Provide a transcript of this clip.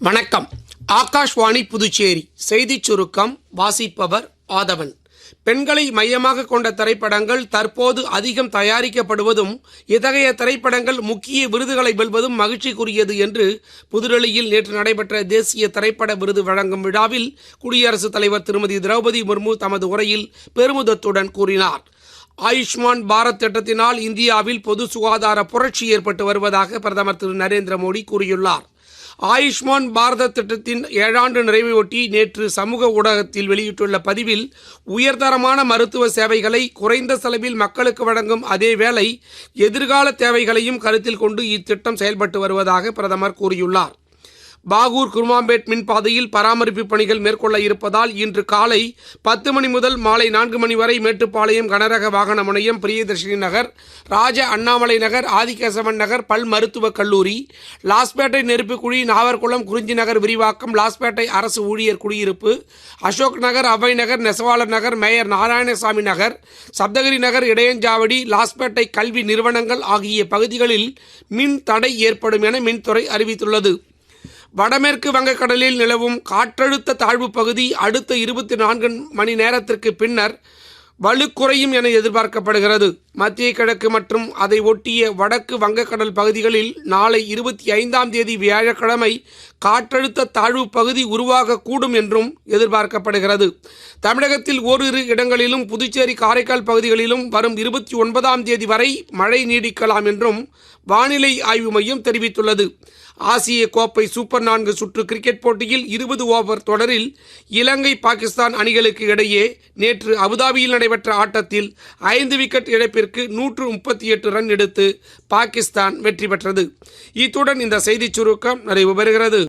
வணக்கம். ஆகாஷ்வாணி புதுச்சேரி செய்திச் சுருக்கம் வாசிப்பவர் ஆதவன். பெண்களை மையமாக கொண்ட திரைப்படங்கள் தற்போது அதிகம் தயாரிக்கப்படுவதும் இத்தகைய திரைப்படங்கள் முக்கிய விருதுகளை வெல்வதும் மகிழ்ச்சிக்குரியது என்று புதுடெல்லியில் நேற்று நடைபெற்ற தேசிய திரைப்பட விருது வழங்கும் விழாவில் குடியரசுத் தலைவர் திருமதி திரௌபதி முர்மு தமது உரையில் பெருமிதத்துடன் கூறினார். ஆயுஷ்மான் பாரத் திட்டத்தினால் இந்தியாவில் பொது சுகாதார புரட்சி ஏற்பட்டு வருவதாக பிரதமர் திரு நரேந்திர மோடி கூறியுள்ளார். ஆயுஷ்மான் பாரத் திட்டத்தின் 7 ஆண்டு நிறைவையொட்டி நேற்று சமூக ஊடகத்தில் வெளியிட்டுள்ள பதிவில், உயர்தரமான மருத்துவ சேவைகளை குறைந்த செலவில் மக்களுக்கு வழங்கும் அதேவேளை எதிர்கால தேவைகளையும் கருத்தில் கொண்டு இத்திட்டம் செயல்பட்டு வருவதாக பிரதமர் கூறியுள்ளார். பாகூர் குருமாம்பேட் மின்பாதையில் பராமரிப்பு பணிகள் மேற்கொள்ள இருப்பதால் இன்று காலை 10 மணி முதல் மாலை 4 மணி வரை மேட்டுப்பாளையம் கனரக வாகன முனையம், பிரியதர்ஷினி நகர், ராஜ அண்ணாமலை நகர், ஆதிகேசவன் நகர், பல் மருத்துவக் கல்லூரி, லாஸ்பேட்டை நெருப்புக்குழி, நாவர்குளம், குறிஞ்சி நகர் விரிவாக்கம், லாஸ்பேட்டை அரசு ஊழியர் குடியிருப்பு, அசோக் நகர், அவை நகர், நெசவாளர் நகர், மேயர் நாராயணசாமி நகர், சப்தகிரி நகர், இடையஞ்சாவடி, லாஸ்பேட்டை கல்வி நிறுவனங்கள் ஆகிய பகுதிகளில் மின் தடை ஏற்படும் என மின்துறை அறிவித்துள்ளது. வடமேற்கு வங்கக்கடலில் நிலவும் காற்றழுத்த தாழ்வு பகுதி அடுத்த 24 மணி நேரத்திற்கு பின்னர் வலுக்குறையும் என எதிர்பார்க்கப்படுகிறது. மத்திய கிழக்கு மற்றும் அதை ஒட்டிய வடக்கு வங்கக்கடல் பகுதிகளில் நாளை 25ஆம் தேதி வியாழக்கிழமை காற்றழுத்த தாழ்வு பகுதி உருவாகக்கூடும் என்றும் எதிர்பார்க்கப்படுகிறது. தமிழகத்தில் ஓரிரு இடங்களிலும் புதுச்சேரி, காரைக்கால் பகுதிகளிலும் வரும் 29ஆம் தேதி வரை மழை நீடிக்கலாம் என்றும் வானிலை ஆய்வு மையம் தெரிவித்துள்ளது. ஆசிய கோப்பை சூப்பர் 4 சுற்று கிரிக்கெட் போட்டியில் 20 ஓவர் தொடரில் இலங்கை, பாகிஸ்தான் அணிகளுக்கு இடையே நேற்று அபுதாபியில் நடைபெற்ற ஆட்டத்தில் 5 விக்கெட் இழப்பிற்கு 138 ரன் எடுத்து பாகிஸ்தான் வெற்றி பெற்றது. இத்துடன் இந்த செய்திச் சுருக்கம் நிறைவு பெறுகிறது.